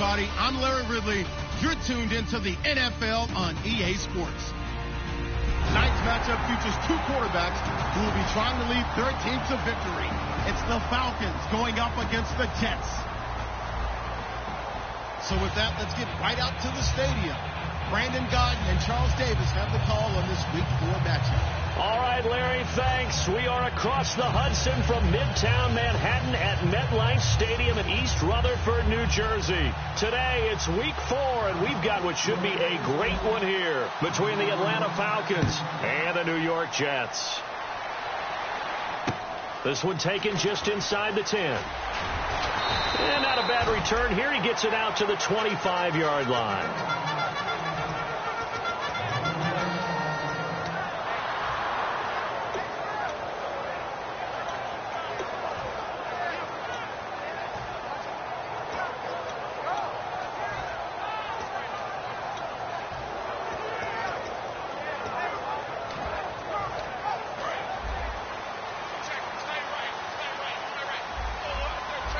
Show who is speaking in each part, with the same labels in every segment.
Speaker 1: everybody. I'm Larry Ridley. You're tuned into the NFL on EA Sports. Tonight's matchup features two quarterbacks who will be trying to lead their team to victory. It's the Falcons going up against the Jets. So with that, let's get right out to the stadium. Brandon Godden and Charles Davis have the call on this Week 4 matchup.
Speaker 2: All right, Larry, thanks. We are across the Hudson from Midtown Manhattan at MetLife Stadium in East Rutherford, New Jersey. Today, it's Week 4, and we've got what should be a great one here between the Atlanta Falcons and the New York Jets. This one taken just inside the 10. And not a bad return here. He gets it out to the 25-yard line.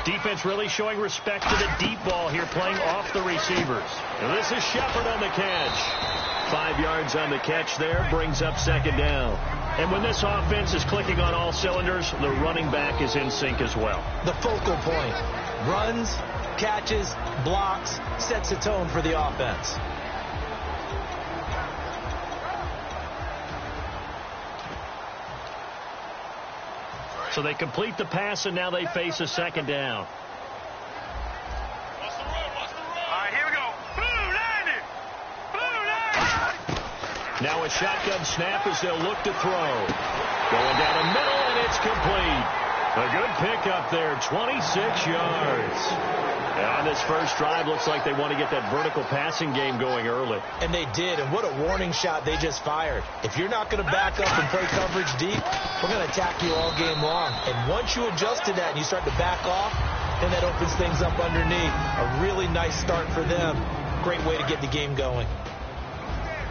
Speaker 2: Defense really showing respect to the deep ball here, playing off the receivers. And this is Shepard on the catch. 5 yards on the catch there, brings up second down. And when this offense is clicking on all cylinders, the running back is in sync as well.
Speaker 3: The focal point. Runs, catches, blocks, sets the tone for the offense.
Speaker 2: So they complete the pass, and now they face a second down.
Speaker 4: Watch the road, watch the road. All right, here we go. Blue 90. Blue 90.
Speaker 2: Now a shotgun snap as they'll look to throw. Going down the middle, and it's complete. A good pickup there, 26 yards. And on this first drive, looks like they want to get that vertical passing game going early.
Speaker 3: And they did, and what a warning shot they just fired. If you're not going to back up and play coverage deep, we're going to attack you all game long. And once you adjust to that and you start to back off, then that opens things up underneath. A really nice start for them. Great way to get the game going.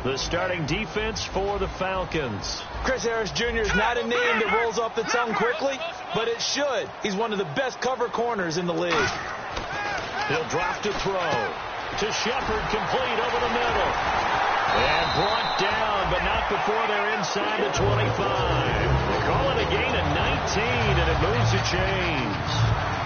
Speaker 2: The starting defense for the Falcons.
Speaker 3: Chris Harris Jr. is not a name that rolls off the tongue quickly, but it should. He's one of the best cover corners in the league.
Speaker 2: He'll drop to throw. To Shepard, complete over the middle. And brought down, but not before they're inside the 25. They call it a gain of 19, and it moves the chains.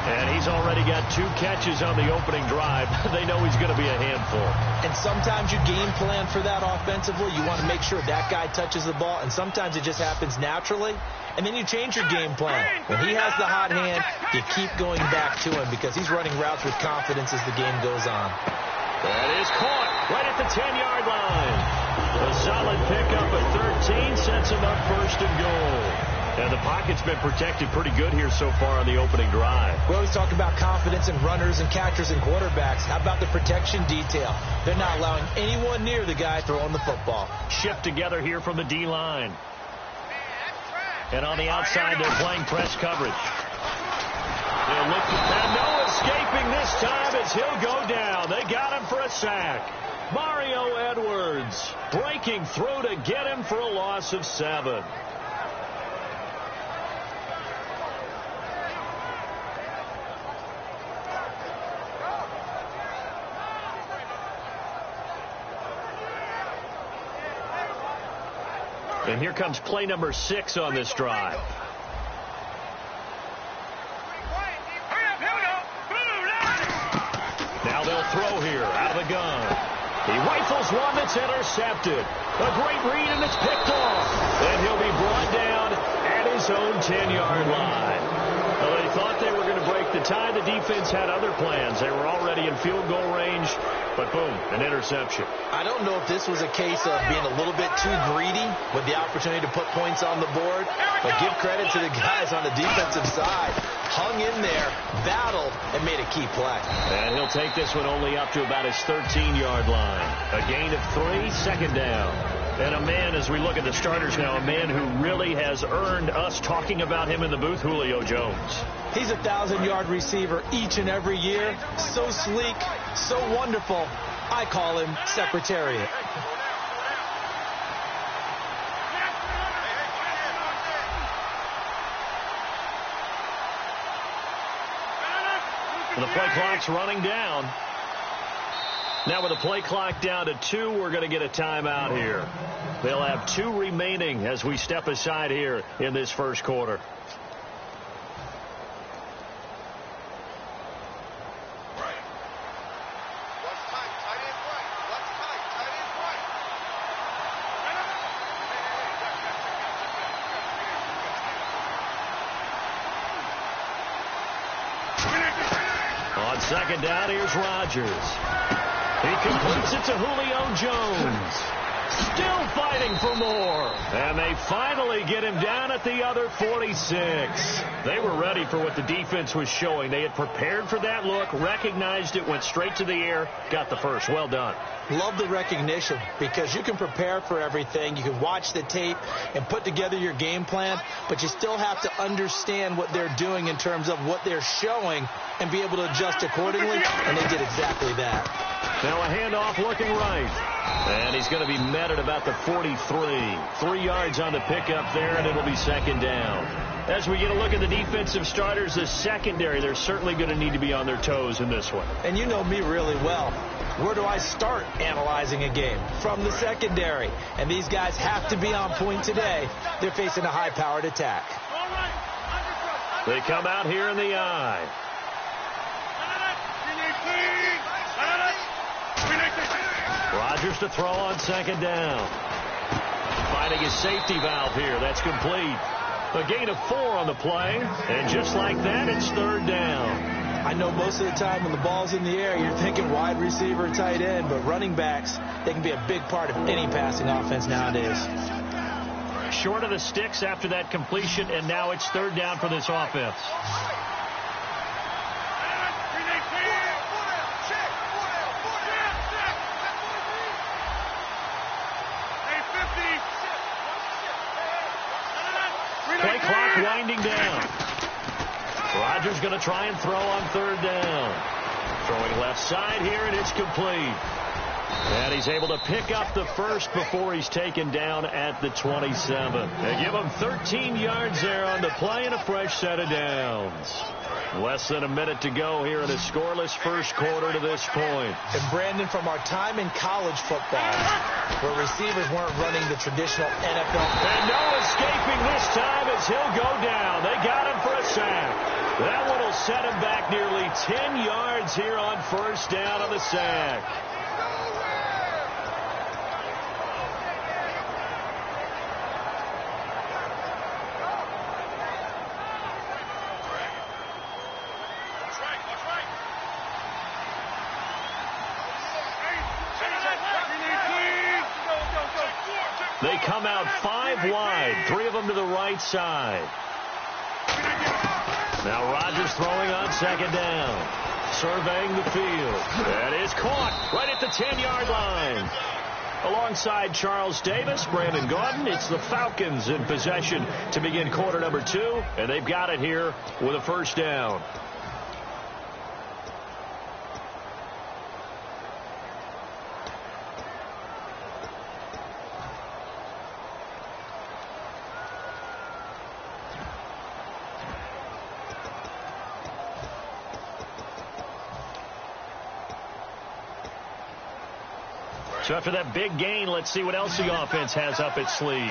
Speaker 2: And he's already got 2 catches on the opening drive. They know he's going to be a handful.
Speaker 3: And sometimes you game plan for that offensively. You want to make sure that guy touches the ball, and sometimes it just happens naturally. And then you change your game plan. When he has the hot hand, you keep going back to him because he's running routes with confidence as the game goes on.
Speaker 2: That is caught right at the 10-yard line. A solid pickup at 13 sets him up first and goal. And the pocket's been protected pretty good here so far on the opening drive.
Speaker 3: We always talk about confidence in runners and catchers and quarterbacks. How about the protection detail? They're not allowing anyone near the guy throwing the football.
Speaker 2: Shift together here from the D-line. And on the outside, they're playing press coverage. They'll look to that. No escaping this time as he'll go down. They got him for a sack. Mario Edwards breaking through to get him for a loss of 7. And here comes play number 6 on this drive. Now they'll throw here out of the gun. He rifles one that's intercepted. A great read, and it's picked off. And he'll be brought down at his own 10-yard line. Well, they thought they were going to break the tie. The defense had other plans. They were already in field goal range, but boom, an interception.
Speaker 3: I don't know if this was a case of being a little bit too greedy with the opportunity to put points on the board, but give credit to the guys on the defensive side. Hung in there, battled, and made a key play.
Speaker 2: And he'll take this one only up to about his 13-yard line. A gain of 3, second down. And a man, as we look at the starters now, a man who really has earned us talking about him in the booth, Julio Jones.
Speaker 3: He's a 1,000-yard receiver each and every year. So sleek, so wonderful. I call him Secretariat.
Speaker 2: The play clock's running down. Now with the play clock down to 2, we're going to get a timeout here. They'll have 2 remaining as we step aside here in this first quarter. On second down, here's Rodgers. He completes it to Julio Jones. Still fighting for more. And they finally get him down at the other 46. They were ready for what the defense was showing. They had prepared for that look, recognized it, went straight to the air, got the first. Well done.
Speaker 3: Love the recognition because you can prepare for everything. You can watch the tape and put together your game plan, but you still have to understand what they're doing in terms of what they're showing and be able to adjust accordingly, and they did exactly that.
Speaker 2: Now a handoff looking right. And he's going to be met at about the 43. 3 yards on the pickup there, and it'll be second down. As we get a look at the defensive starters, the secondary, they're certainly going to need to be on their toes in this one.
Speaker 3: And you know me really well. Where do I start analyzing a game? From the secondary. And these guys have to be on point today. They're facing a high-powered attack.
Speaker 2: They come out here in the eye. Rodgers to throw on second down. Finding his safety valve here. That's complete. A gain of 4 on the play. And just like that, it's third down.
Speaker 3: I know most of the time when the ball's in the air, you're thinking wide receiver, tight end, but running backs, they can be a big part of any passing offense nowadays.
Speaker 2: Short of the sticks after that completion, and now it's third down for this offense. Play clock winding down. Rodgers going to try and throw on third down. Throwing left side here, and it's complete. And he's able to pick up the first before he's taken down at the 27. They give him 13 yards there on the play and a fresh set of downs. Less than a minute to go here in a scoreless first quarter to this point.
Speaker 3: And Brandon, from our time in college football, where receivers weren't running the traditional NFL.
Speaker 2: And no escaping this time as he'll go down. They got him for a sack. That one will set him back nearly 10 yards here on first down on the sack. They come out 5 wide, 3 of them to the right side. Now Rodgers throwing on second down. Surveying the field. That is caught right at the 10-yard line. Alongside Charles Davis, Brandon Gaudin, it's the Falcons in possession to begin quarter number 2, and they've got it here with a first down. So after that big gain, let's see what else the offense has up its sleeve.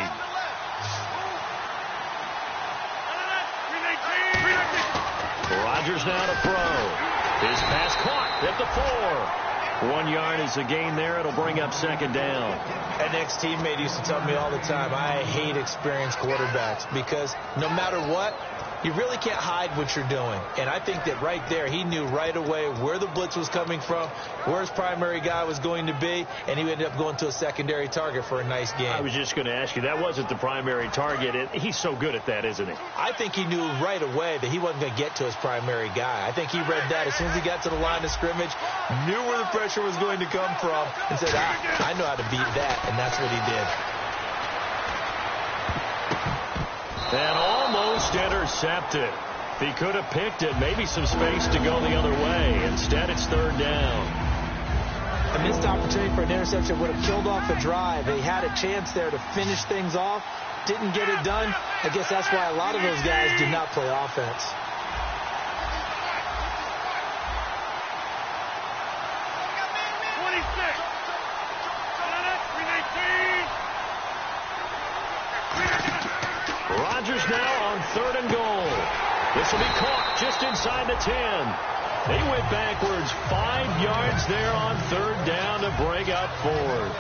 Speaker 2: Rodgers now to throw. His pass caught at the 4. 1 yard is the gain there. It'll bring up second down.
Speaker 3: An ex-teammate used to tell me all the time, I hate experienced quarterbacks because no matter what, you really can't hide what you're doing. And I think that right there, he knew right away where the blitz was coming from, where his primary guy was going to be, and he ended up going to a secondary target for a nice game.
Speaker 2: I was just going to ask you, that wasn't the primary target. He's so good at that, isn't he?
Speaker 3: I think he knew right away that he wasn't going to get to his primary guy. I think he read that as soon as he got to the line of scrimmage, knew where the pressure was going to come from, and said, I know how to beat that, and that's what he did.
Speaker 2: And almost intercepted. He could have picked it. Maybe some space to go the other way. Instead, it's third down.
Speaker 3: A missed opportunity for an interception would have killed off the drive. They had a chance there to finish things off. Didn't get it done. I guess that's why a lot of those guys did not play offense.
Speaker 2: Rodgers now on 3rd and goal. This will be caught just inside the 10. They went backwards 5 yards there on 3rd down to bring up 4th.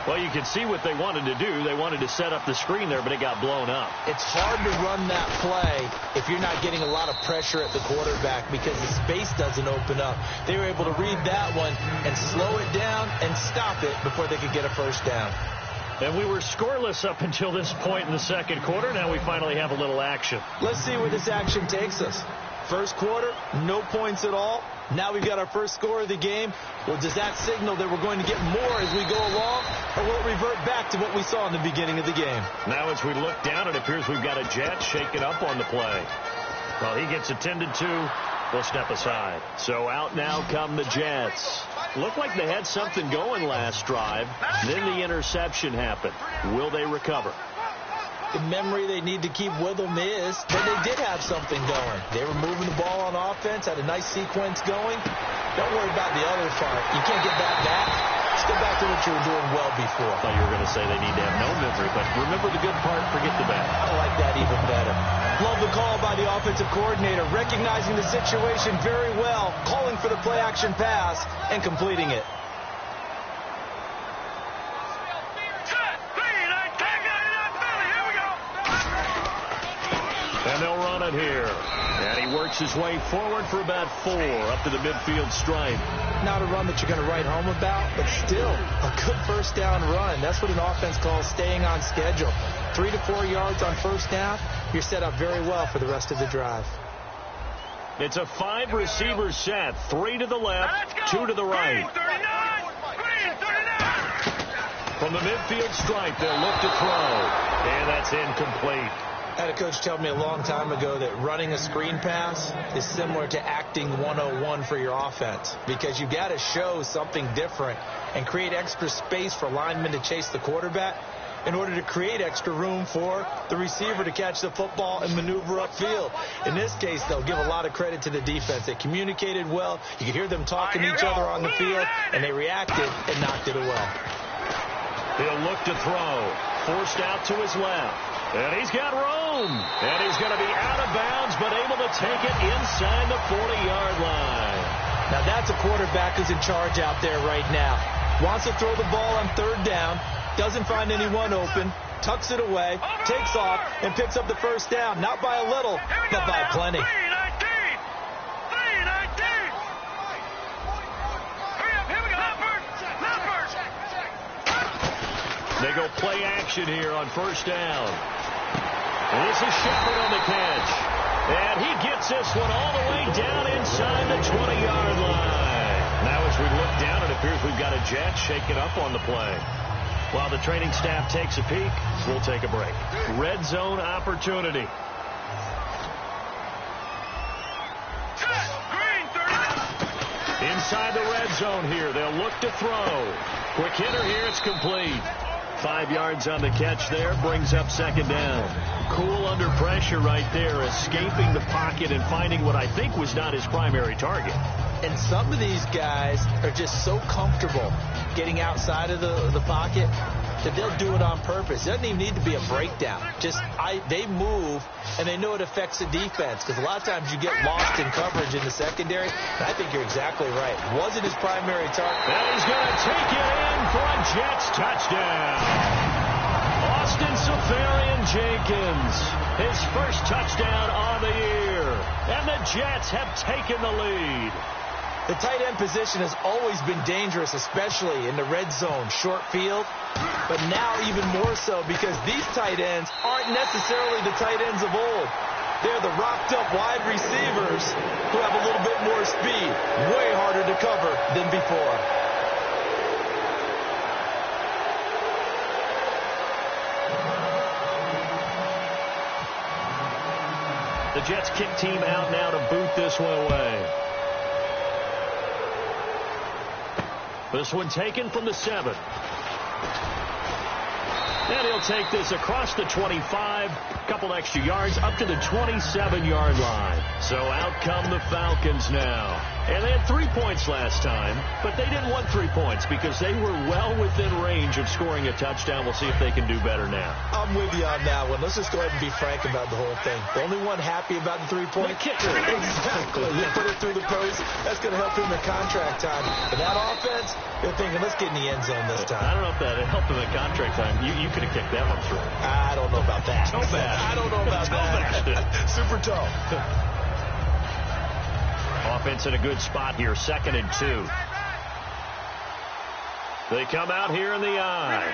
Speaker 2: Well, you can see what they wanted to do. They wanted to set up the screen there, but it got blown up.
Speaker 3: It's hard to run that play if you're not getting a lot of pressure at the quarterback because the space doesn't open up. They were able to read that one and slow it down and stop it before they could get a first down.
Speaker 2: And we were scoreless up until this point in the second quarter. Now we finally have a little action.
Speaker 3: Let's see where this action takes us. First quarter, no points at all. Now we've got our first score of the game. Well, does that signal that we're going to get more as we go along, or will it revert back to what we saw in the beginning of the game?
Speaker 2: Now as we look down, it appears we've got a Jet shaken up on the play. Well, he gets attended to. We'll step aside. So out now come the Jets. Looked like they had something going last drive. Then the interception happened. Will they recover?
Speaker 3: The memory they need to keep with them is that they did have something going. They were moving the ball on offense, had a nice sequence going. Don't worry about the other part. You can't get that back. Let's go back to what you were doing well before.
Speaker 2: I thought you were going to say they need to have no memory, but remember the good part, forget the bad.
Speaker 3: I like that even better. Love the call by the offensive coordinator, recognizing the situation very well, calling for the play-action pass, and completing it.
Speaker 2: And they'll run it here. And he works his way forward for about 4 up to the midfield stripe.
Speaker 3: Not a run that you're going to write home about, but still a good first down run. That's what an offense calls staying on schedule. 3 to 4 yards on first down. You're set up very well for the rest of the drive.
Speaker 2: It's a 5-receiver set. 3 to the left, 2 to the right. From the midfield stripe, they'll look to throw. And that's incomplete.
Speaker 3: I had a coach tell me a long time ago that running a screen pass is similar to acting 101 for your offense because you've got to show something different and create extra space for linemen to chase the quarterback in order to create extra room for the receiver to catch the football and maneuver upfield. In this case, they'll give a lot of credit to the defense. They communicated well. You could hear them talking to each other on the field, and they reacted and knocked it away.
Speaker 2: He'll look to throw. Forced out to his left. And he's got room. And he's going to be out of bounds, but able to take it inside the 40-yard line.
Speaker 3: Now that's a quarterback who's in charge out there right now. Wants to throw the ball on 3rd down. Doesn't find anyone open. Tucks it away. Takes off and picks up the first down. Not by a little, but by plenty.
Speaker 2: They go play action here on first down. And this is Shepard on the catch. And he gets this one all the way down inside the 20-yard line. Now as we look down, it appears we've got a Jet shaken up on the play. While the training staff takes a peek, we'll take a break. Red zone opportunity. Inside the red zone here. They'll look to throw. Quick hitter here. It's complete. 5 yards on the catch there. Brings up 2nd down. Cool under pressure right there. Escaping the pocket and finding what I think was not his primary target.
Speaker 3: And some of these guys are just so comfortable getting outside of the pocket that they'll do it on purpose. It doesn't even need to be a breakdown. They move, and they know it affects the defense because a lot of times you get lost in coverage in the secondary. And I think you're exactly right. Wasn't his primary target.
Speaker 2: And he's going to take it in for a Jets touchdown. Austin Safarian-Jenkins, his first touchdown on the year. And the Jets have taken the lead.
Speaker 3: The tight end position has always been dangerous, especially in the red zone, short field. But now even more so because these tight ends aren't necessarily the tight ends of old. They're the rocked-up wide receivers who have a little bit more speed. Way harder to cover than before.
Speaker 2: The Jets kick team out now to boot this one away. This one taken from the 7. And he'll take this across the 25, couple extra yards, up to the 27-yard line. So out come the Falcons now. And they had 3 points last time, but they didn't want 3 points because they were well within range of scoring a touchdown. We'll see if they can do better now.
Speaker 3: I'm with you on that one. Let's just go ahead and be frank about the whole thing. The only one happy about the 3-point
Speaker 2: kicker.
Speaker 3: Exactly. You put it through the post. That's going to help him in contract time. But that offense, they're thinking, let's get in the end zone this time.
Speaker 2: I don't know if that helped him in contract time. You could have kicked that one through.
Speaker 3: I don't know about that.
Speaker 2: Toe bash.
Speaker 3: I don't know about that. Super toe.
Speaker 2: Offense in a good spot here, 2nd and 2. They come out here in the eye.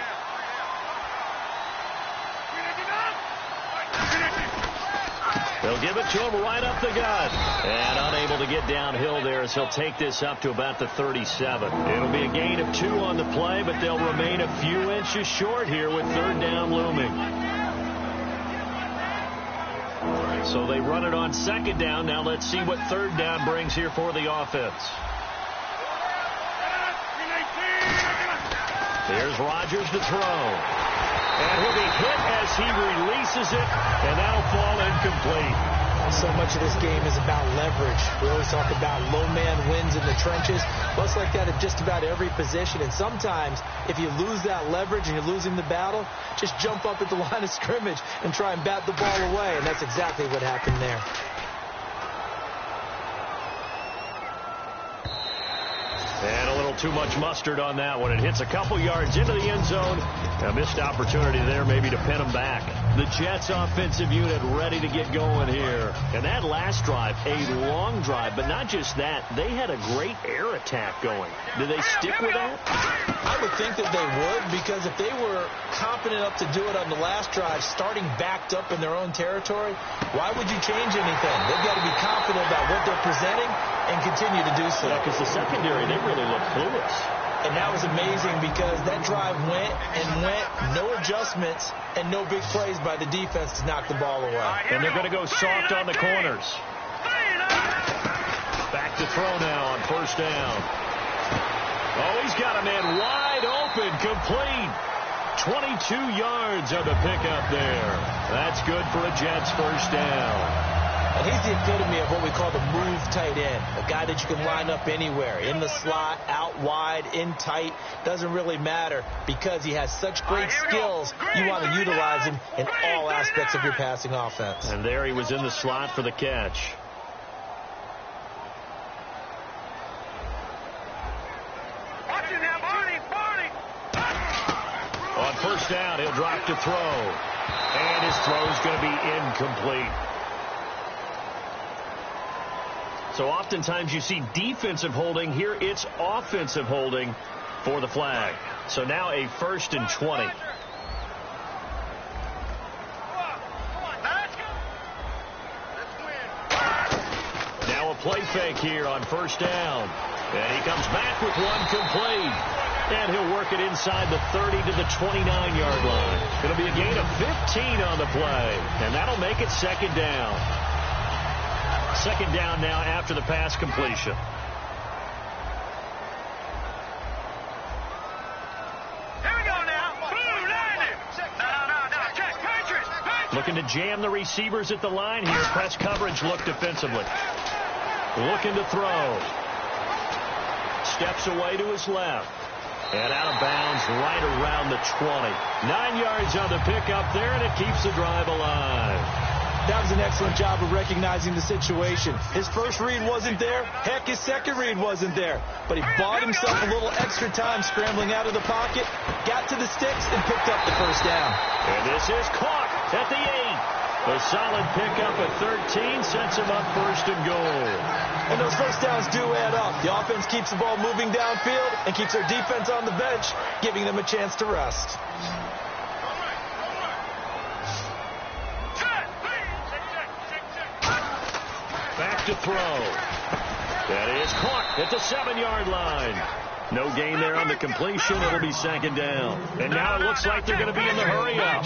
Speaker 2: They'll give it to him right up the gut. And unable to get downhill there as he'll take this up to about the 37. It'll be a gain of 2 on the play, but they'll remain a few inches short here with 3rd down looming. So they run it on 2nd down. Now let's see what 3rd down brings here for the offense. Here's Rodgers to throw. And he'll be hit as he releases it, and that'll fall incomplete.
Speaker 3: So much of this game is about leverage. We always talk about low man wins in the trenches. Well, it's like that at just about every position. And sometimes, if you lose that leverage and you're losing the battle, just jump up at the line of scrimmage and try and bat the ball away. And that's exactly what happened there.
Speaker 2: And a little too much mustard on that one. It hits a couple yards into the end zone. A missed opportunity there maybe to pin them back. The Jets offensive unit ready to get going here. And that last drive, a long drive, but not just that. They had a great air attack going. Do they stick with that?
Speaker 3: I would think that they would, because if they were confident enough to do it on the last drive, starting backed up in their own territory, why would you change anything? They've got to be confident about what they're presenting and continue to do so.
Speaker 2: Yeah, because the secondary, they really look clueless.
Speaker 3: And that was amazing because that drive went and went, no adjustments, and no big plays by the defense to knock the ball away.
Speaker 2: And they're going to go soft on the corners. Back to throw now on 1st down. Oh, he's got a man wide open, complete. 22 yards on the pickup there. That's good for a Jets 1st down.
Speaker 3: And he's the epitome of what we call the move tight end, a guy that you can line up anywhere, in the slot, out wide, in tight, doesn't really matter because he has such great skills. You want to utilize him in all aspects of your passing offense.
Speaker 2: And there he was in the slot for the catch. On 1st down, he'll drop to throw. And his throw's going to be incomplete. So oftentimes you see defensive holding. Here it's offensive holding for the flag. So now a 1st and 20. Now a play fake here on 1st down. And he comes back with one complete. And he'll work it inside the 30 to the 29-yard line. It'll be a gain of 15 on the play. And that'll make it 2nd down. 2nd down now after the pass completion.
Speaker 4: Here we go now. No. Check. Patriots.
Speaker 2: Looking to jam the receivers at the line here. Press coverage look defensively. Looking to throw. Steps away to his left. And out of bounds right around the 20. 9 yards on the pickup there, and it keeps the drive alive.
Speaker 3: That was an excellent job of recognizing the situation. His first read wasn't there. Heck, his second read wasn't there. But he bought himself a little extra time scrambling out of the pocket, got to the sticks, and picked up the 1st down.
Speaker 2: And this is caught at the 8. A solid pickup at 13 sets him up 1st and goal.
Speaker 3: And those 1st downs do add up. The offense keeps the ball moving downfield and keeps their defense on the bench, giving them a chance to rest.
Speaker 2: Back to throw. That is caught at the 7-yard line. No gain there on the completion. It'll be 2nd down. And now it looks like they're going to be in the hurry-up.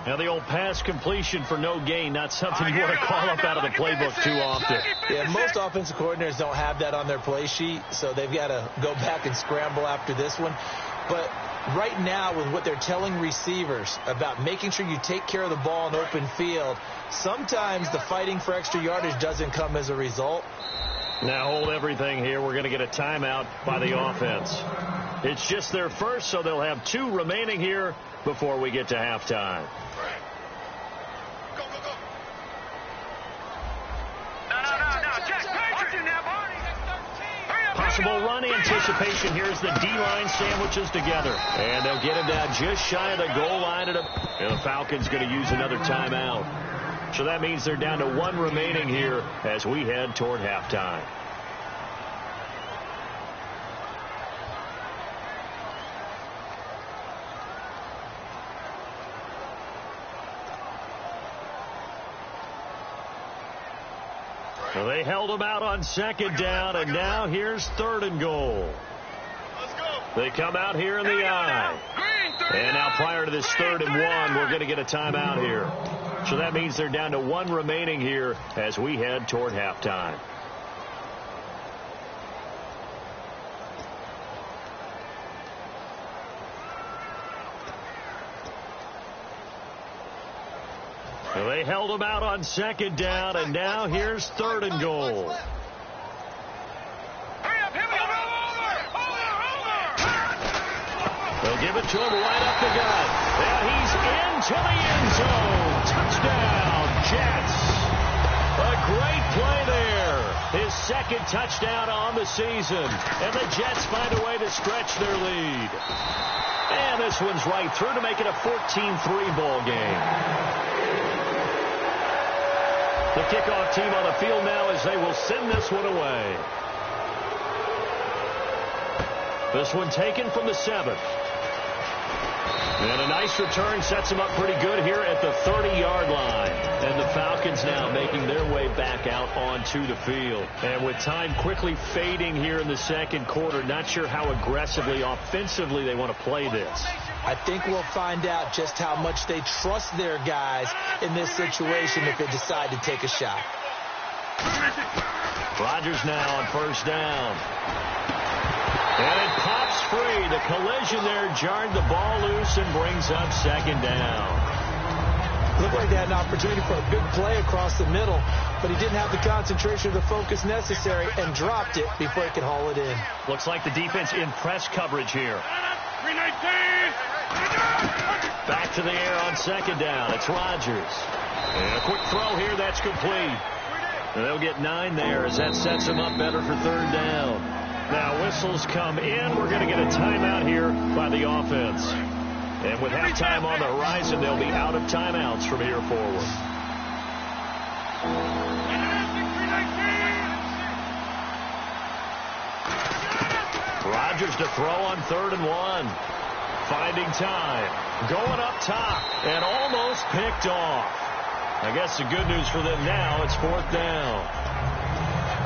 Speaker 2: Now the old pass completion for no gain, not something you want to call up out of the playbook too often.
Speaker 3: Yeah, most offensive coordinators don't have that on their play sheet, so they've got to go back and scramble after this one. But right now, with what they're telling receivers about making sure you take care of the ball in open field, sometimes the fighting for extra yardage doesn't come as a result.
Speaker 2: Now hold everything here. We're going to get a timeout by the offense. It's just their first, so they'll have 2 remaining here before we get to halftime. Possible run anticipation. Here's the D-line sandwiches together. And they'll get him down just shy of the goal line. And the Falcons going to use another timeout. So that means they're down to 1 remaining here as we head toward halftime. So they held them out on 2nd down, and now here's 3rd and goal. They come out here in the I. And now prior to this 3rd and 1, we're going to get a timeout here. So that means they're down to 1 remaining here as we head toward halftime. So they held them out on 2nd down, and now here's 3rd and goal. They'll give it to him right up the gut. And he's into the end zone. Touchdown, Jets. A great play there. His 2nd touchdown on the season. And the Jets find a way to stretch their lead. And this one's right through to make it a 14-3 ball game. The kickoff team on the field now as they will send this one away. This one taken from the 7th. And a nice return sets them up pretty good here at the 30-yard line. And the Falcons now making their way back out onto the field. And with time quickly fading here in the 2nd quarter, not sure how aggressively, offensively they want to play this.
Speaker 3: I think we'll find out just how much they trust their guys in this situation if they decide to take a shot.
Speaker 2: Rodgers now on 1st down. And it pops free. The collision there jarred the ball loose and brings up 2nd down.
Speaker 3: Looked like they had an opportunity for a big play across the middle, but he didn't have the concentration or the focus necessary and dropped it before he could haul it in.
Speaker 2: Looks like the defense in press coverage here. Back to the air on 2nd down. It's Rodgers. And a quick throw here. That's complete. And they'll get 9 there as that sets them up better for 3rd down. Now whistles come in. We're going to get a timeout here by the offense. And with halftime on the horizon, they'll be out of timeouts from here forward. Rodgers to throw on 3rd and 1. Finding time. Going up top. And almost picked off. I guess the good news for them now, it's 4th down.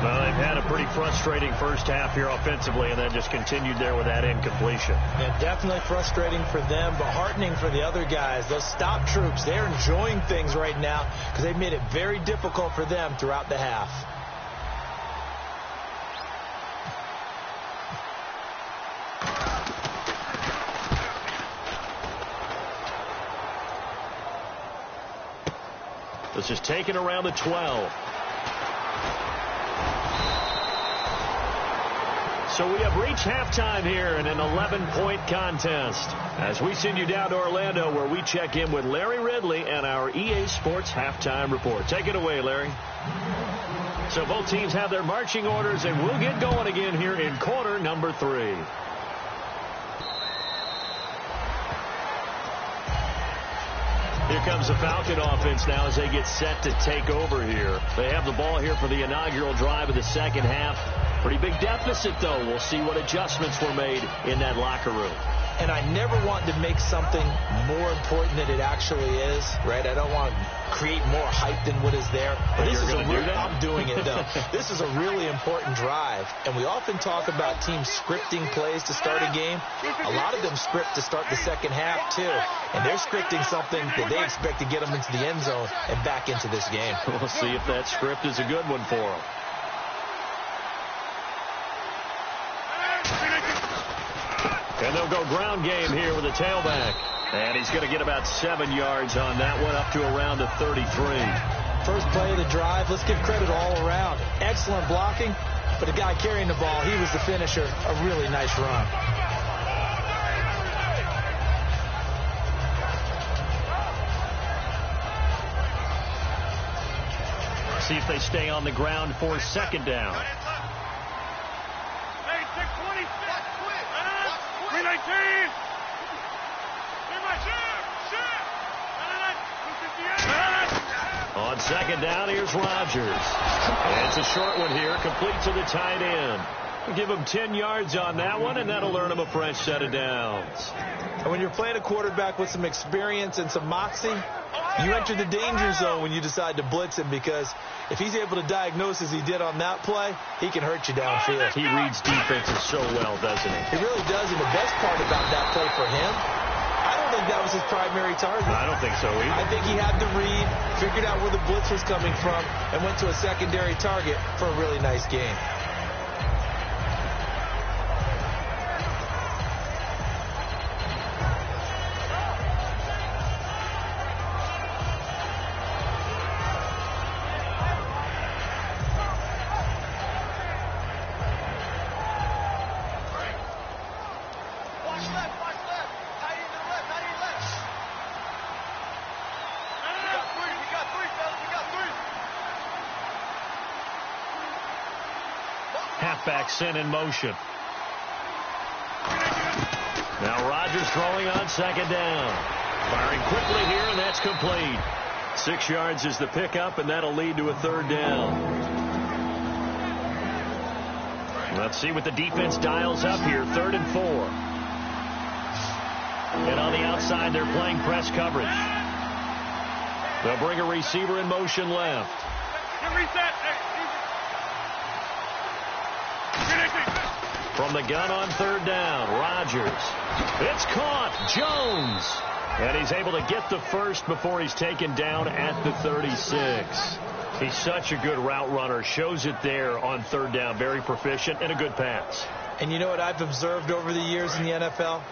Speaker 2: Well, they've had a pretty frustrating first half here offensively and then just continued there with that incompletion.
Speaker 3: Yeah, definitely frustrating for them, but heartening for the other guys. Those stop troops, they're enjoying things right now because they've made it very difficult for them throughout the half.
Speaker 2: This is taken around the 12. So we have reached halftime here in an 11-point contest as we send you down to Orlando where we check in with Larry Ridley and our EA Sports Halftime Report. Take it away, Larry. So both teams have their marching orders, and we'll get going again here in quarter number 3. Here comes the Falcon offense now as they get set to take over here. They have the ball here for the inaugural drive of the 2nd half. Pretty big deficit, though. We'll see what adjustments were made in that locker room.
Speaker 3: And I never want to make something more important than it actually is, right? I don't want to create more hype than what is there. But this is I'm doing it, though. This is a really important drive. And we often talk about teams scripting plays to start a game. A lot of them script to start the 2nd half, too. And they're scripting something that they expect to get them into the end zone and back into this game.
Speaker 2: We'll see if that script is a good one for them. And they'll go ground game here with a tailback. And he's going to get about 7 yards on that one, up to around the 33.
Speaker 3: First play of the drive, let's give credit all around. Excellent blocking, But the guy carrying the ball, he was the finisher. A really nice run.
Speaker 2: See if they stay on the ground for second down.
Speaker 4: Hey, 626. 319.
Speaker 2: On second down, here's Rodgers. And it's a short one here, complete to the tight end. We'll give him 10 yards on that one, and that'll earn him a fresh set of downs.
Speaker 3: And when you're playing a quarterback with some experience and some moxie, you enter the danger zone when you decide to blitz him, because if he's able to diagnose as he did on that play, he can hurt you downfield.
Speaker 2: He reads defenses so well, doesn't he?
Speaker 3: He really does, and the best part about that play for him, I don't think that was his primary target.
Speaker 2: I don't think so either.
Speaker 3: I think he had the read, figured out where the blitz was coming from, and went to a secondary target for a really nice game.
Speaker 2: Halfback sent in motion. Now Rodgers throwing on second down. Firing quickly here, and that's complete. 6 yards is the pickup, and that'll lead to a third down. Let's see what the defense dials up here. 3rd and 4. And on the outside, they're playing press coverage. They'll bring a receiver in motion left. From the gun on 3rd down, Rodgers. It's caught. Jones. And he's able to get the first before he's taken down at the 36. He's such a good route runner. Shows it there on 3rd down. Very proficient and a good pass.
Speaker 3: And you know what I've observed over the years in the NFL?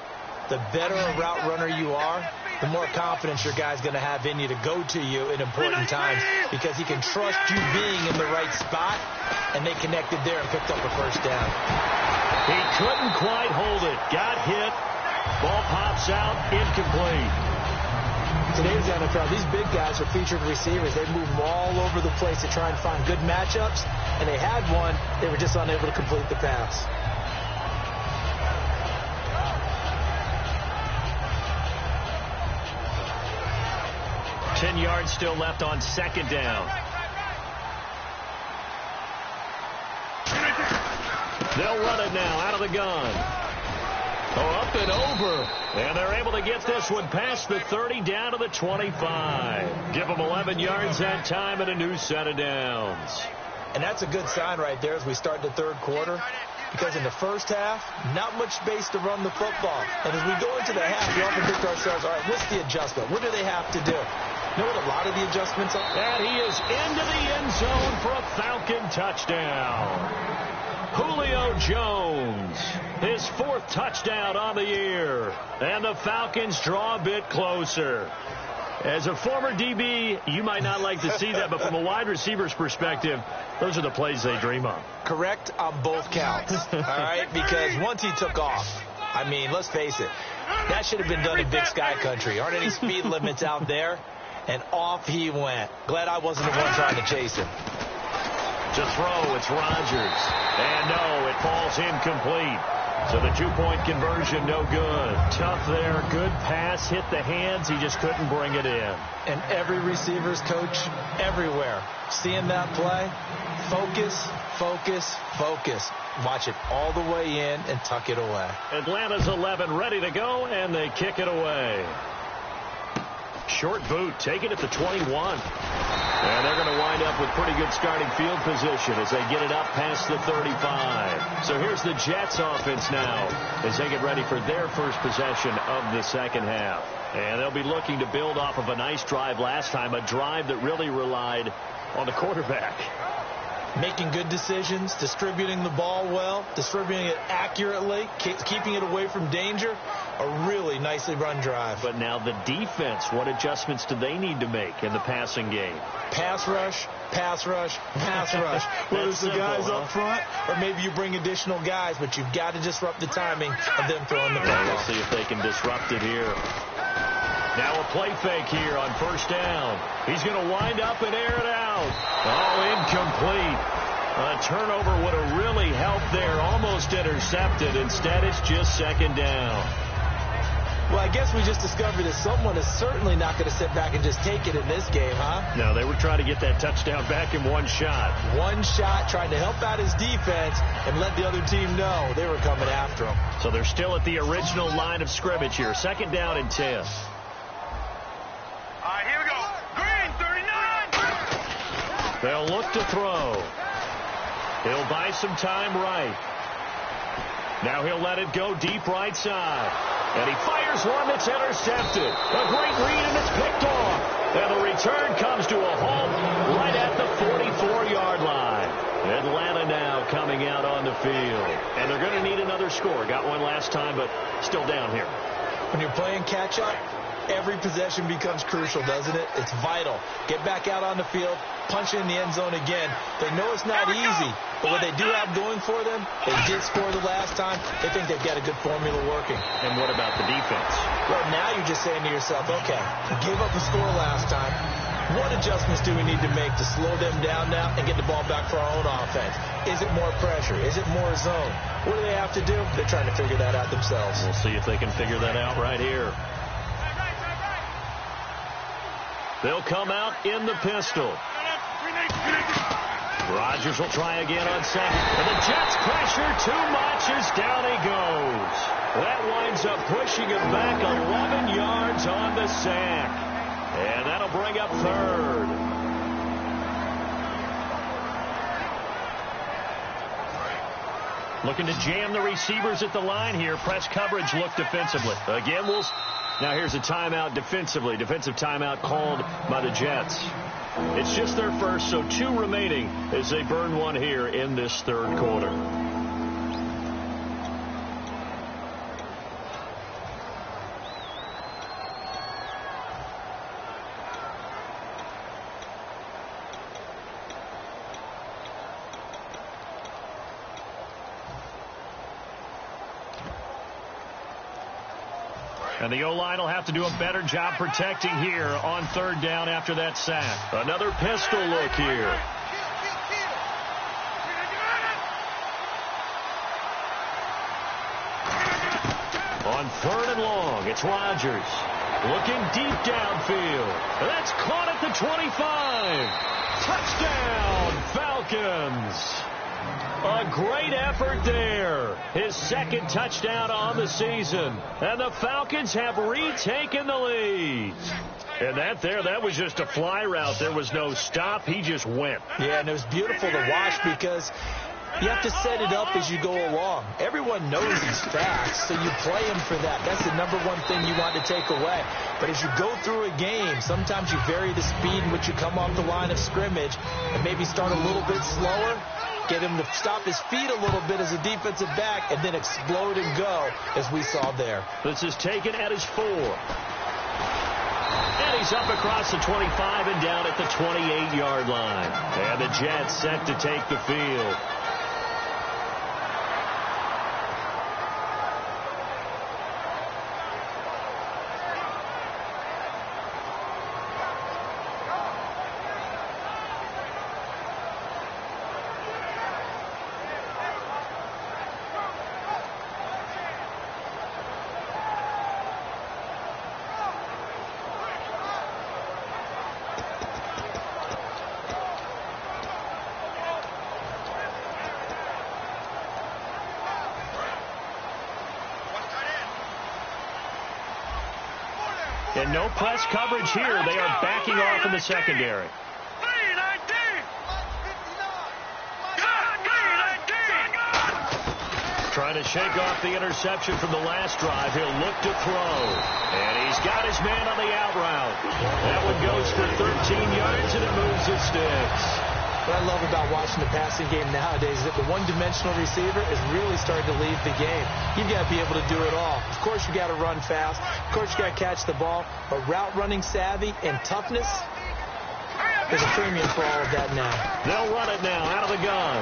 Speaker 3: The better a route runner you are, the more confidence your guy's going to have in you to go to you in important times, because he can trust you being in the right spot, and they connected there and picked up a first down.
Speaker 2: He couldn't quite hold it. Got hit. Ball pops out. Incomplete.
Speaker 3: Today's NFL, these big guys are featured receivers. They move them all over the place to try and find good matchups, and they had one. They were just unable to complete the pass.
Speaker 2: Ten yards still left on second down. They'll run it now out of the gun. Up and over. And they're able to get this one past the 30 down to the 25. Give them 11 yards that time and a new set of downs.
Speaker 3: And that's a good sign right there as we start the 3rd quarter. Because in the first half, not much space to run the football. And as we go into the half, we often think to ourselves, all right, what's the adjustment? What do they have to do? You know what a lot of the adjustments are?
Speaker 2: And he is into the end zone for a Falcon touchdown. Julio Jones, his 4th touchdown on the year. And the Falcons draw a bit closer. As a former DB, you might not like to see that, but from a wide receiver's perspective, those are the plays they dream of.
Speaker 3: Correct on both counts, all right? Because once he took off, I mean, let's face it, that should have been done in Big Sky Country. Aren't any speed limits out there? And off he went. Glad I wasn't the one trying to chase him.
Speaker 2: To throw, it's Rodgers. And no, it falls incomplete. So the 2-point conversion, no good. Tough there, good pass, hit the hands. He just couldn't bring it in.
Speaker 3: And every receiver's coach everywhere, seeing that play, focus, focus, focus. Watch it all the way in and tuck it away.
Speaker 2: Atlanta's 11 ready to go, and they kick it away. Short boot, taken at the 21. And they're going to wind up with pretty good starting field position as they get it up past the 35. So here's the Jets offense now as they get ready for their first possession of the second half. And they'll be looking to build off of a nice drive last time, a drive that really relied on the quarterback.
Speaker 3: making good decisions, distributing the ball well, distributing it accurately, keeping it away from danger. A really nicely run drive.
Speaker 2: But now the defense, what adjustments do they need to make in the passing game?
Speaker 3: Pass rush, pass rush, pass rush. Whether it's the guys up front or maybe you bring additional guys, but you've got to disrupt the timing of them throwing the football.
Speaker 2: We'll see if they can disrupt it here. Now a play fake here on first down. He's going to wind up and air it out. Oh, incomplete. A turnover would have really helped there. Almost intercepted. Instead, it's just second down.
Speaker 3: Well, I guess we just discovered that someone is certainly not going to sit back and just take it in this game, huh?
Speaker 2: No, they were trying to get that touchdown back in one shot.
Speaker 3: One shot, trying to help out his defense and let the other team know they were coming after him.
Speaker 2: So they're still at the original line of scrimmage here. Second down and 10.
Speaker 4: All right, here we go. Green, 39.
Speaker 2: They'll look to throw. He'll buy some time right. Now he'll let it go deep right side. And he fires one that's intercepted. A great read, and it's picked off. And the return comes to a halt right at the 44-yard line. Atlanta now coming out on the field. And they're going to need another score. Got one last time, but still down here.
Speaker 3: When you're playing catch-up, every possession becomes crucial, doesn't it? It's vital. Get back out on the field, punch in the end zone again. They know it's not easy, but what they do have going for them, they did score the last time. They think they've got a good formula working.
Speaker 2: And what about the defense?
Speaker 3: Well, now you're just saying to yourself, okay, we gave up a score last time. What adjustments do we need to make to slow them down now and get the ball back for our own offense? Is it more pressure? Is it more zone? What do they have to do? They're trying to figure that out themselves.
Speaker 2: We'll see if they can figure that out right here. They'll come out in the pistol. Rodgers will try again on second. And the Jets pressure too much as down he goes. That winds up pushing him back 11 yards on the sack. And that'll bring up third. Looking to jam the receivers at the line here. Press coverage look defensively. Again, now here's a timeout defensively. Defensive timeout called by the Jets. It's just their first, so 2 remaining as they burn one here in this third quarter. And the O-line will have to do a better job protecting here on third down after that sack. Another pistol look here. On third and long, it's Rodgers. Looking deep downfield. That's caught at the 25. Touchdown, Falcons. A great effort there. His second touchdown on the season. And the Falcons have retaken the lead. And that was just a fly route. There was no stop. He just went.
Speaker 3: Yeah, and it was beautiful to watch because you have to set it up as you go along. Everyone knows these facts, so you play them for that. That's the number one thing you want to take away. But as you go through a game, sometimes you vary the speed in which you come off the line of scrimmage and maybe start a little bit slower. Get him to stop his feet a little bit as a defensive back and then explode and go, as we saw there.
Speaker 2: This is taken at his 4. And he's up across the 25 and down at the 28-yard line. And the Jets set to take the field. And no press coverage here. They are backing off in the secondary. Trying to shake off the interception from the last drive. He'll look to throw. And he's got his man on the out route. That one goes for 13 yards, and it moves the sticks.
Speaker 3: What I love about watching the passing game nowadays is that the one-dimensional receiver is really starting to leave the game. You've got to be able to do it all. Of course, you got to run fast. Of course, you got to catch the ball. But route running savvy and toughness, there's a premium for all of that now.
Speaker 2: They'll run it now out of the gun.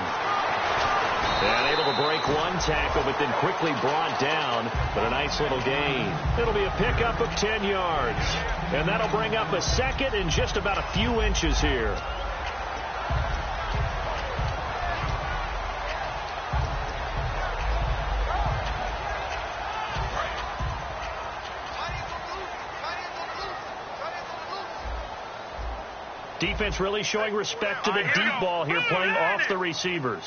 Speaker 2: And able to break one tackle, but then quickly brought down. But a nice little gain. It'll be a pickup of 10 yards. And that'll bring up a second and just about a few inches here. Defense really showing respect to the deep ball here, playing off the receivers.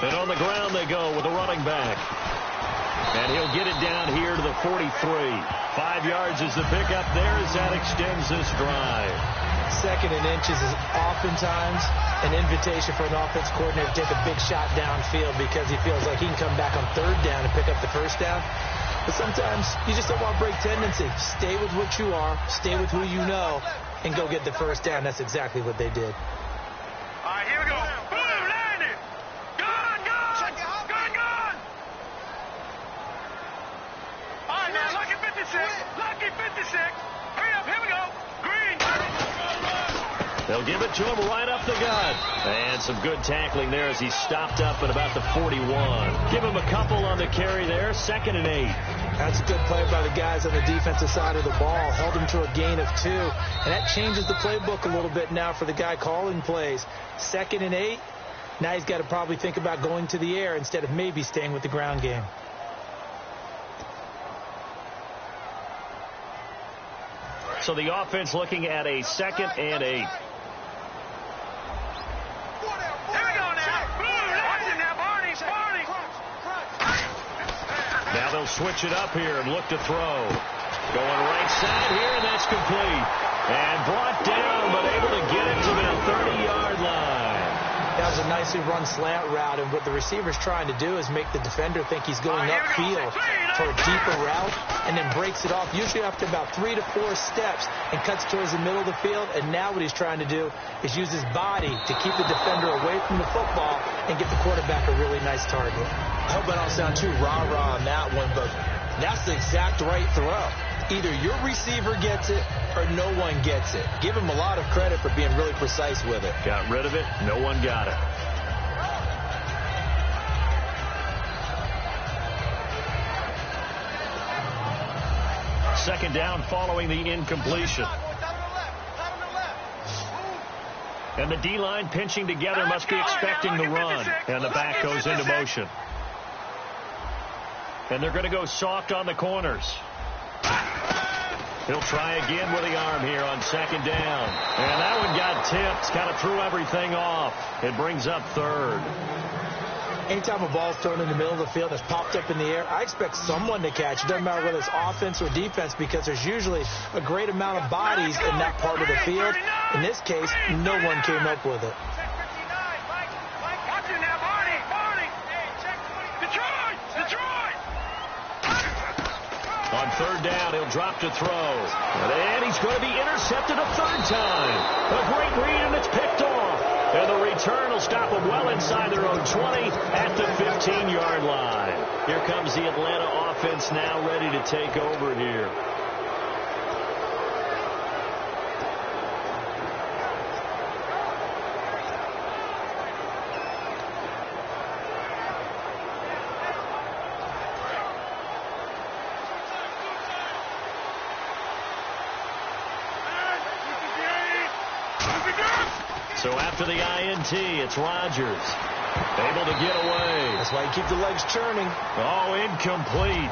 Speaker 2: And on the ground they go with a running back. And he'll get it down here to the 43. 5 yards is the pickup there as that extends this drive.
Speaker 3: Second and inches is oftentimes an invitation for an offense coordinator to take a big shot downfield because he feels like he can come back on third down and pick up the first down. But sometimes you just don't want to break tendency. Stay with what you are, stay with who you know, and go get the first down. That's exactly what they did.
Speaker 4: All right, here we go. Boom, landed. Gone. All right, now, lucky 56. Hurry up, here we go. Green.
Speaker 2: They'll give it to him right up the gut. And some good tackling there as he stopped up at about the 41. Give him a couple on the carry there. 2nd and 8.
Speaker 3: That's a good play by the guys on the defensive side of the ball. Held him to a gain of 2. And that changes the playbook a little bit now for the guy calling plays. 2nd and 8. Now he's got to probably think about going to the air instead of maybe staying with the ground game.
Speaker 2: So the offense looking at a 2nd and 8. Now they'll switch it up here and look to throw. Going right side here, and that's complete. And brought down, but able to get it to the 30-yard line.
Speaker 3: That was a nicely run slant route, and what the receiver's trying to do is make the defender think he's going upfield for a deeper route, and then breaks it off, usually after about 3 to 4 steps, and cuts towards the middle of the field. And now what he's trying to do is use his body to keep the defender away from the football and get the quarterback a really nice target. I hope I don't sound too rah-rah on that one, but that's the exact right throw. Either your receiver gets it or no one gets it. Give him a lot of credit for being really precise with it.
Speaker 2: Got rid of it. No one got it. Second down following the incompletion. And the D-line pinching together, must be expecting the run. And the back goes into motion. And they're going to go soft on the corners. He'll try again with the arm here on 2nd down. And that one got tipped. Kind of threw everything off. It brings up 3rd.
Speaker 3: Anytime a ball's thrown in the middle of the field that's popped up in the air, I expect someone to catch. It doesn't matter whether it's offense or defense, because there's usually a great amount of bodies in that part of the field. In this case, no one came up with it.
Speaker 2: On 3rd down, he'll drop to throw. And he's going to be intercepted a 3rd time. A great read, and it's picked off. And the return will stop them well inside their own 20 at the 15-yard line. Here comes the Atlanta offense now ready to take over here. So after the INT, it's Rodgers. Able to get away.
Speaker 3: That's why you keep the legs churning.
Speaker 2: Oh, incomplete.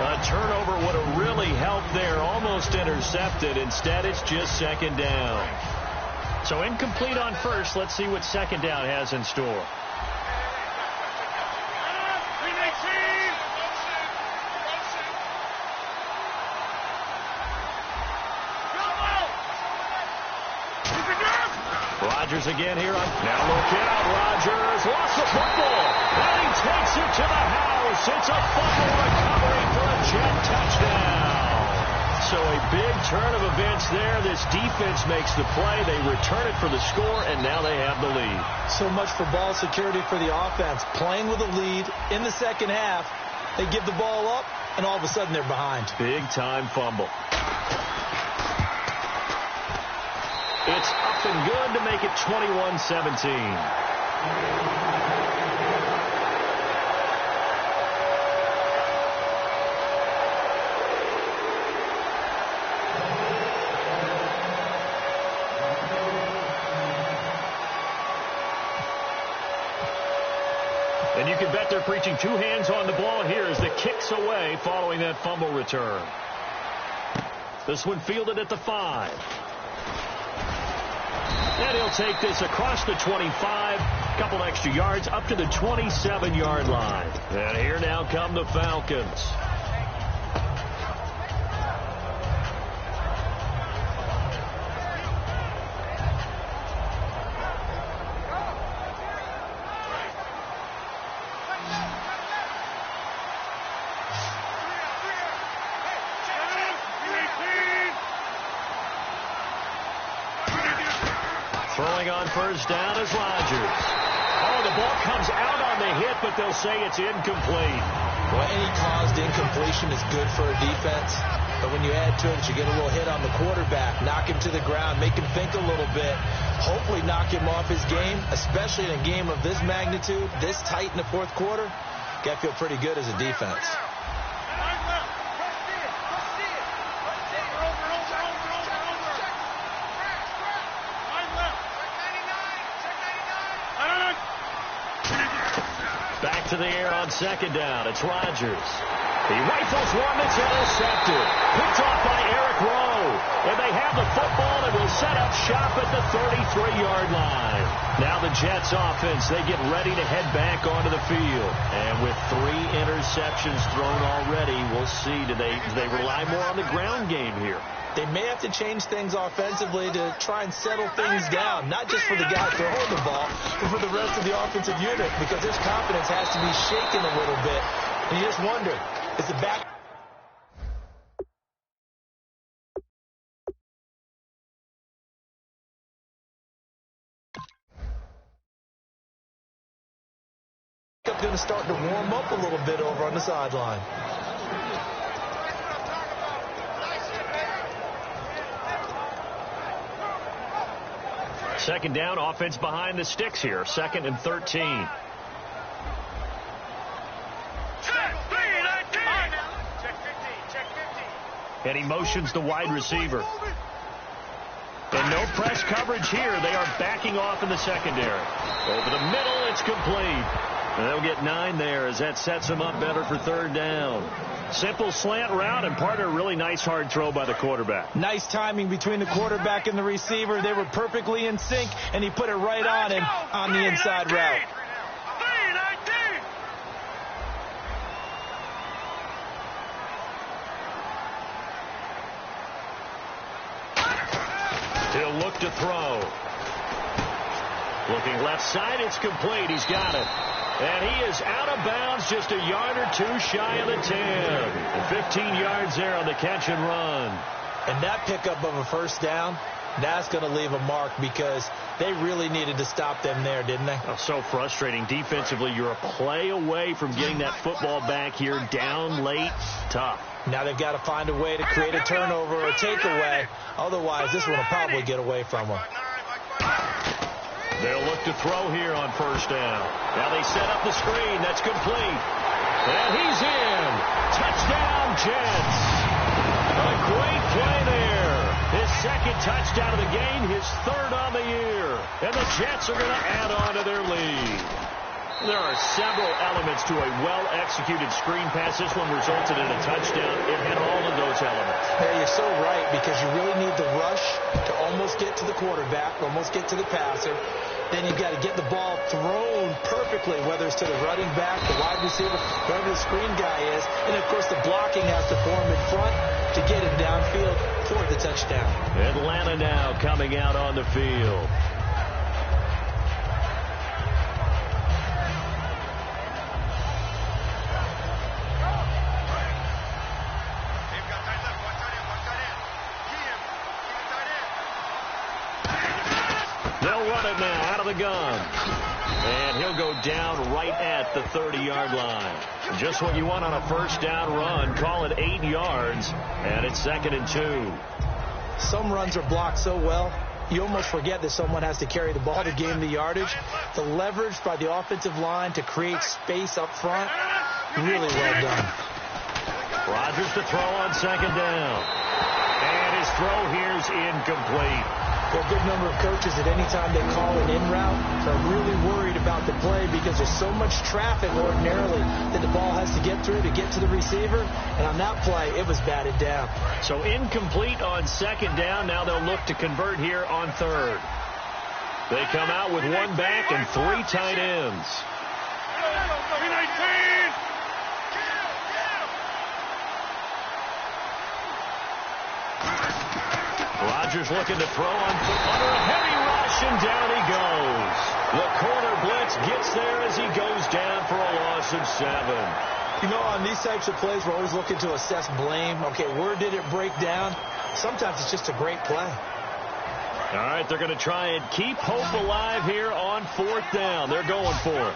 Speaker 2: A turnover would have really helped there. Almost intercepted. Instead, it's just 2nd down. So incomplete on first. Let's see what 2nd down has in store. Rodgers again here. Now look out, Rodgers lost the football, and he takes it to the house. It's a fumble recovery for a Jet touchdown. So So a big turn of events there. This defense makes the play. They return it for the score, and now they have the lead.
Speaker 3: So much for ball security for the offense. Playing with a lead in the second half, they give the ball up, and all of a sudden they're behind.
Speaker 2: Big-time fumble. It's up and good to make it 21-17. And you can bet they're preaching two hands on the ball here as the kick's away following that fumble return. This one fielded at the 5. And he'll take this across the 25, a couple extra yards up to the 27-yard line. And here now come the Falcons. Throwing on first down is Rodgers. Oh, the ball comes out on the hit, but they'll say it's incomplete.
Speaker 3: Well, any caused incompletion is good for a defense. But when you add to it, you get a little hit on the quarterback, knock him to the ground, make him think a little bit, hopefully knock him off his game, especially in a game of this magnitude, this tight in the fourth quarter. Got to feel pretty good as a defense.
Speaker 2: Back to the air on second down. It's Rodgers. He rifles one that's intercepted. Picked off by Eric Rowe. And they have the football and will set up shop at the 33-yard line. Now the Jets offense, they get ready to head back onto the field. And with 3 interceptions thrown already, we'll see. Do they rely more on the ground game here?
Speaker 3: They may have to change things offensively to try and settle things down, not just for the guy throwing the ball, but for the rest of the offensive unit, because this confidence has to be shaken a little bit. And you just wonder, is the back... going to start to warm up a little bit over on the sideline.
Speaker 2: Second down, offense behind the sticks here. 2nd and 13. And he motions the wide receiver. And no press coverage here. They are backing off in the secondary. Over the middle, it's complete. And they'll get 9 there as that sets them up better for third down. Simple slant route and part of a really nice hard throw by the quarterback.
Speaker 3: Nice timing between the quarterback and the receiver. They were perfectly in sync, and he put it right on him on the inside route.
Speaker 2: He'll look to throw. Looking left side, it's complete. He's got it. And he is out of bounds, just a yard or two shy of the 10. And 15 yards there on the catch and run.
Speaker 3: And that pickup of a first down, that's going to leave a mark because they really needed to stop them there, didn't they?
Speaker 2: Oh, so frustrating. Defensively, you're a play away from getting that football back here. Down late, tough.
Speaker 3: Now they've got to find a way to create a turnover or takeaway. Otherwise, this one will probably get away from them.
Speaker 2: They'll look to throw here on first down. Now they set up the screen. That's complete. And he's in. Touchdown, Jets. A great play there. His second touchdown of the game, his third on the year. And the Jets are going to add on to their lead. There are several elements to a well-executed screen pass. This one resulted in a touchdown. It had all of those elements.
Speaker 3: Hey, you're so right, because you really need the rush to almost get to the quarterback, almost get to the passer. Then you've got to get the ball thrown perfectly, whether it's to the running back, the wide receiver, whoever the screen guy is. And, of course, the blocking has to form in front to get him downfield for the touchdown.
Speaker 2: Atlanta now coming out on the field. it now out of the gun. And he'll go down right at the 30-yard line. Just what you want on a first down run. Call it 8 yards, and it's 2nd and 2.
Speaker 3: Some runs are blocked so well, you almost forget that someone has to carry the ball to gain the yardage. The leverage by the offensive line to create space up front, really well done.
Speaker 2: Rodgers to throw on 2nd down. And his throw here's incomplete.
Speaker 3: There are a good number of coaches at any time they call an in route are really worried about the play because there's so much traffic ordinarily that the ball has to get through to get to the receiver. And on that play, it was batted down.
Speaker 2: So incomplete on 2nd down. Now they'll look to convert here on 3rd. They come out with 1 back and 3 tight ends. Rodgers looking to throw on under a heavy rush, and down he goes. The corner blitz gets there as he goes down for a loss of 7.
Speaker 3: You know, on these types of plays, we're always looking to assess blame. Okay, where did it break down? Sometimes it's just a great play.
Speaker 2: All right, they're going to try and keep hope alive here on 4th down. They're going for it.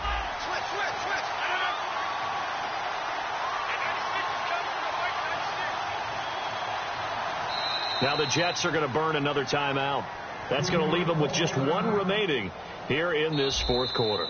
Speaker 2: Now the Jets are going to burn another timeout. That's going to leave them with just 1 remaining here in this 4th quarter.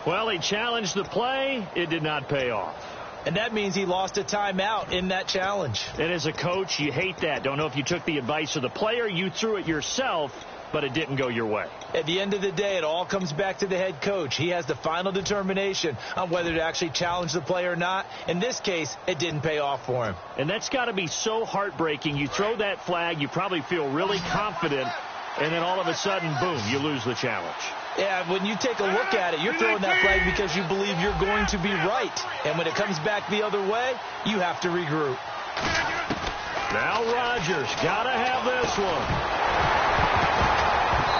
Speaker 2: Well, he challenged the play. It did not pay off.
Speaker 3: And that means he lost a timeout in that challenge.
Speaker 2: And as a coach, you hate that. Don't know if you took the advice of the player. You threw it yourself, but it didn't go your way.
Speaker 3: At the end of the day, it all comes back to the head coach. He has the final determination on whether to actually challenge the play or not. In this case, it didn't pay off for him.
Speaker 2: And that's got to be so heartbreaking. You throw that flag, you probably feel really confident, and then all of a sudden, boom, you lose the challenge.
Speaker 3: Yeah, when you take a look at it, you're throwing that flag because you believe you're going to be right. And when it comes back the other way, you have to regroup.
Speaker 2: Now Rodgers got to have this one.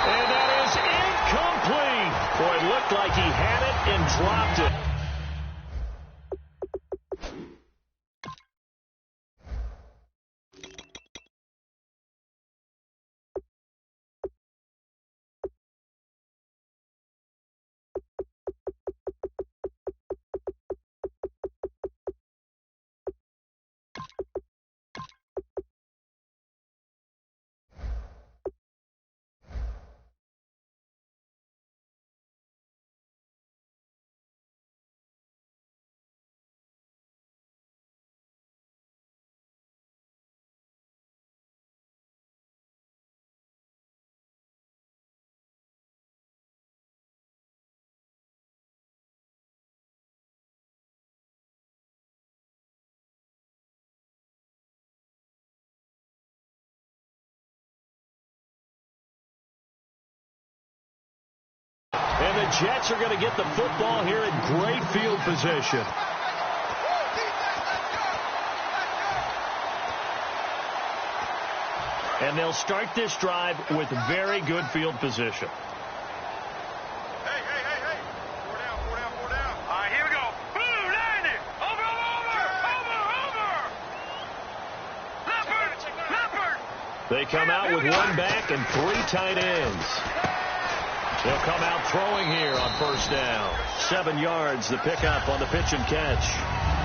Speaker 2: And that is incomplete. Boy, it looked like he had it and dropped it. And the Jets are going to get the football here in great field position. And they'll start this drive with very good field position.
Speaker 4: Hey. 4 down. All right, here we go. Blue, 90. Over. Leopard.
Speaker 2: They come out with 1 back and 3 tight ends. They'll come out throwing here on first down. 7 yards, the pickup on the pitch and catch.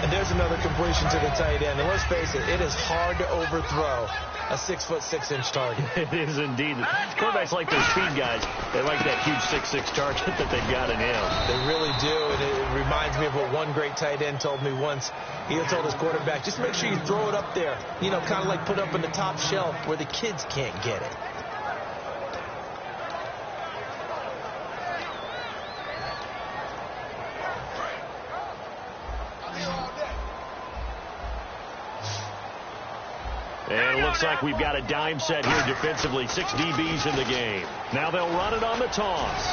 Speaker 3: And there's another completion to the tight end. And let's face it, it is hard to overthrow a 6'6" target.
Speaker 2: It is indeed. Quarterbacks like those speed guys. They like that huge 6'6" target that they've got in him.
Speaker 3: They really do. And it reminds me of what one great tight end told me once. He told his quarterback, just make sure you throw it up there. You know, kind of like put up in the top shelf where the kids can't get it.
Speaker 2: And it looks like we've got a dime set here defensively. 6 DBs in the game. Now they'll run it on the toss.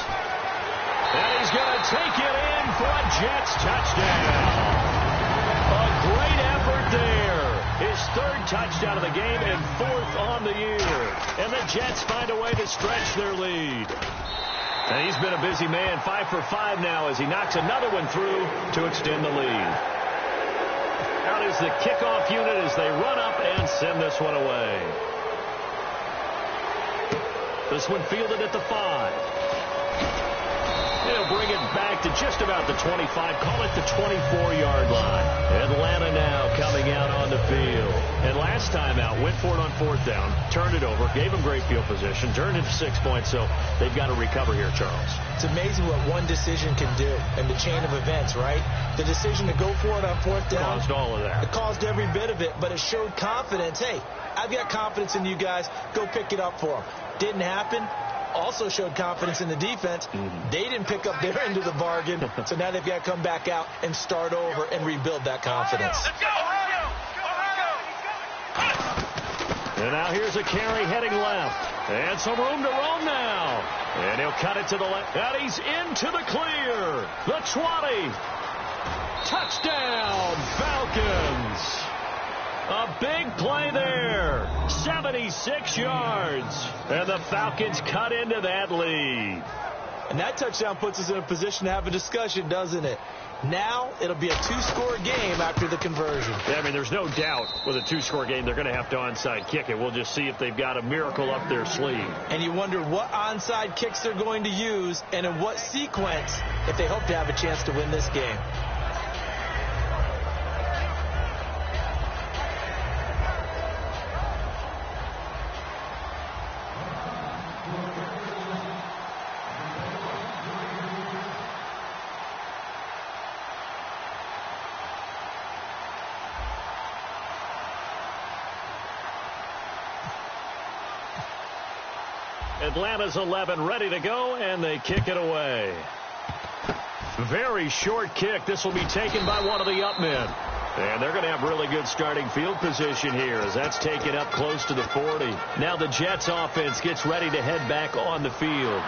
Speaker 2: And he's going to take it in for a Jets touchdown. A great effort there. His 3rd touchdown of the game and 4th on the year. And the Jets find a way to stretch their lead. And he's been a busy man. 5 for 5 now as he knocks another one through to extend the lead. out is the kickoff unit as they run up and send this one away. This one fielded at the 5. They'll bring it back to just about the 25. Call it the 24-yard line. Atlanta now coming out on the field. And last time out, went for it on 4th down, turned it over, gave them great field position, turned it to 6 points, so they've got to recover here, Charles.
Speaker 3: It's amazing what one decision can do in the chain of events, right? The decision to go for it on 4th down.
Speaker 2: Caused all of that.
Speaker 3: It caused every bit of it, but it showed confidence. Hey, I've got confidence in you guys. Go pick it up for them. Didn't happen. Also showed confidence in the defense. They didn't pick up their end of the bargain, so now they've got to come back out and start over and rebuild that confidence.
Speaker 2: And now here's a carry heading left. And some room to roam now. And he'll cut it to the left. And he's into the clear. The 20. Touchdown, Falcons. A big play there. 76 yards. And the Falcons cut into that lead.
Speaker 3: And that touchdown puts us in a position to have a discussion, doesn't it? Now it'll be a 2-score game after the conversion.
Speaker 2: Yeah, I mean, there's no doubt with a 2-score game they're going to have to onside kick it. We'll just see if they've got a miracle up their sleeve.
Speaker 3: And you wonder what onside kicks they're going to use and in what sequence if they hope to have a chance to win this game.
Speaker 2: Atlanta's 11 ready to go, and they kick it away. Very short kick. This will be taken by one of the up men. And they're going to have really good starting field position here as that's taken up close to the 40. Now the Jets offense gets ready to head back on the field.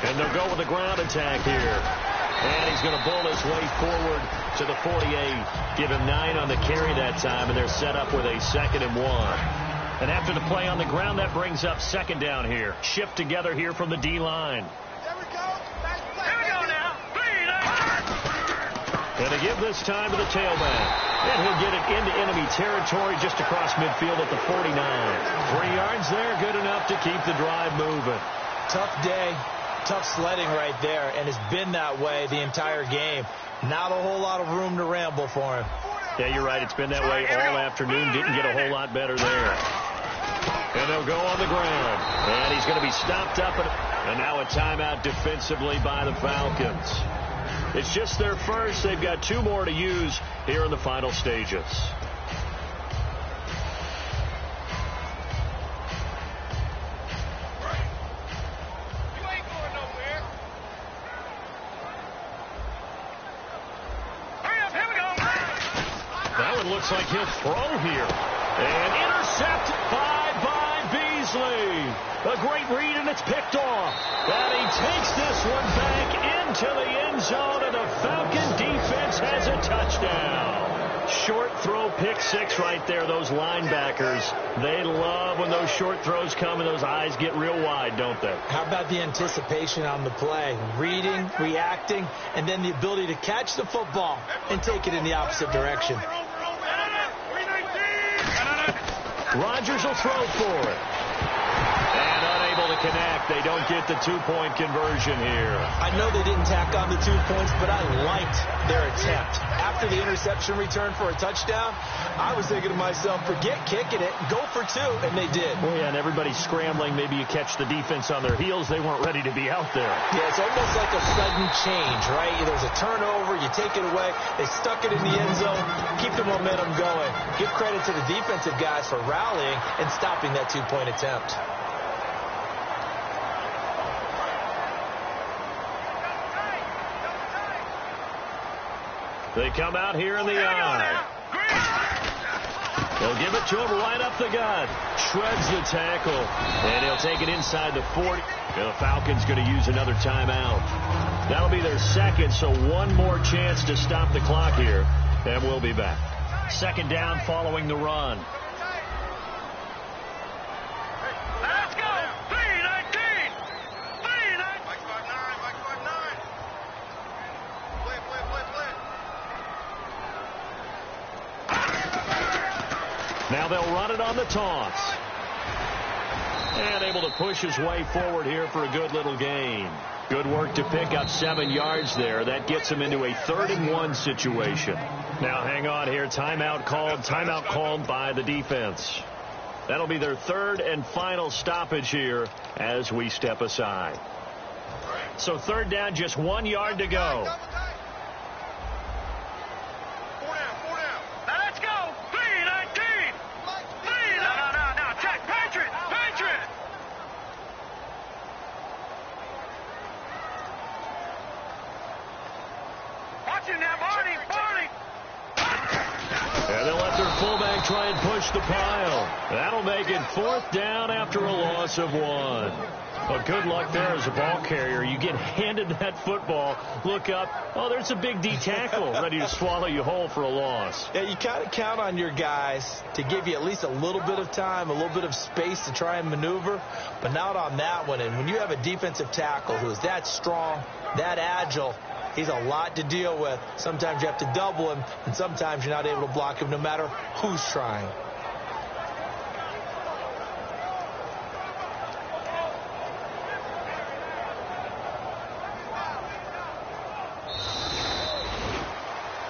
Speaker 2: And they'll go with the ground attack here. And he's going to bowl his way forward to the 48. Give him 9 on the carry that time, and they're set up with a 2nd and 1. And after the play on the ground, that brings up 2nd down here. Shift together here from the D-line.
Speaker 4: There we go. Nice play. Here we go now.
Speaker 2: And they give this time to the tailback. And he'll get it into enemy territory just across midfield at the 49. 3 yards there, good enough to keep the drive moving.
Speaker 3: Tough day. Tough sledding right there, and it's been that way the entire game. Not a whole lot of room to ramble for him.
Speaker 2: Yeah, you're right. It's been that way all afternoon. Didn't get a whole lot better there. And they'll go on the ground. And he's going to be stopped up. And now a timeout defensively by the Falcons. It's just their first. They've got 2 more to use here in the final stages. Looks like he'll throw here. And intercepted by Beasley. A great read, and it's picked off. And he takes this one back into the end zone, and the Falcon defense has a touchdown. Short throw, pick 6 right there. Those linebackers, they love when those short throws come and those eyes get real wide, don't they?
Speaker 3: How about the anticipation on the play? Reading, reacting, and then the ability to catch the football and take it in the opposite direction.
Speaker 2: Rodgers will throw for it. And unable to connect. They don't get the 2-point conversion here.
Speaker 3: I know they didn't tack on the 2 points, but I liked their attempt. After the interception return for a touchdown, I was thinking to myself, forget kicking it, go for 2, and they did.
Speaker 2: Oh, yeah, and everybody's scrambling. Maybe you catch the defense on their heels. They weren't ready to be out there.
Speaker 3: Yeah, it's almost like a sudden change, right? There's a turnover, you take it away, they stuck it in the end zone, keep the momentum going. Give credit to the defensive guys for rallying and stopping that 2-point attempt.
Speaker 2: They come out here in the eye. They'll give it to him right up the gut. Shreds the tackle. And he'll take it inside the 40. And the Falcons going to use another timeout. That'll be their 2nd, so 1 more chance to stop the clock here. And we'll be back. Second down following the run.
Speaker 4: Let's go. 319. 319. Mike 5'9". Mike 5'9". Play.
Speaker 2: Now they'll run it on the taunts. And able to push his way forward here for a good little gain. Good work to pick up 7 yards there. That gets him into a 3rd-and-1 situation. Now hang on here. Timeout called by the defense. That'll be their 3rd and final stoppage here as we step aside. So 3rd down, just 1 yard to go.
Speaker 4: 4 down. Now let's go. 319. No. Check. Patriot. Watch him now, Barney.
Speaker 2: And they'll let their fullback try and push the pile. That'll make it 4th down after a loss of 1. Well, good luck there as a ball carrier. You get handed that football, look up, oh, there's a big D tackle ready to swallow you whole for a loss.
Speaker 3: Yeah, you kind of count on your guys to give you at least a little bit of time, a little bit of space to try and maneuver, but not on that one. And when you have a defensive tackle who is that strong, that agile, he's a lot to deal with. Sometimes you have to double him, and sometimes you're not able to block him no matter who's trying.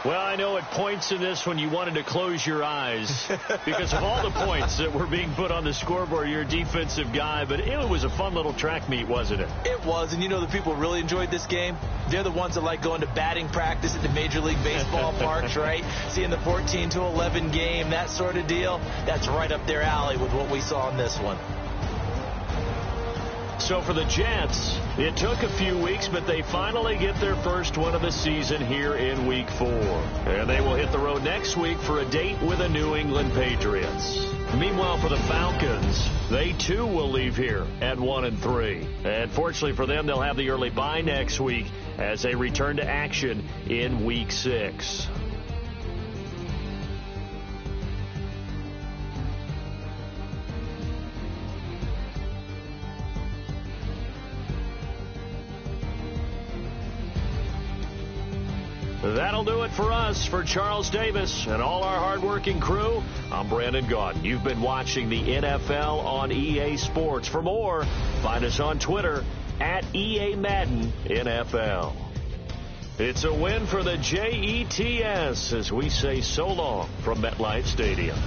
Speaker 2: Well, I know at points in this when you wanted to close your eyes because of all the points that were being put on the scoreboard. You're a defensive guy, but it was a fun little track meet, wasn't it?
Speaker 3: It was, and you know the people who really enjoyed this game? They're the ones that like going to batting practice at the Major League Baseball parks, right? Seeing the 14-11 game, that sort of deal. That's right up their alley with what we saw in this one.
Speaker 2: So for the Jets, it took a few weeks, but they finally get their first one of the season here in Week 4. And they will hit the road next week for a date with the New England Patriots. Meanwhile, for the Falcons, they too will leave here at 1-3. And fortunately for them, they'll have the early bye next week as they return to action in Week 6. That'll do it for us. For Charles Davis and all our hardworking crew, I'm Brandon Gaudin. You've been watching the NFL on EA Sports. For more, find us on Twitter at EA Madden NFL. It's a win for the Jets as we say so long from MetLife Stadium.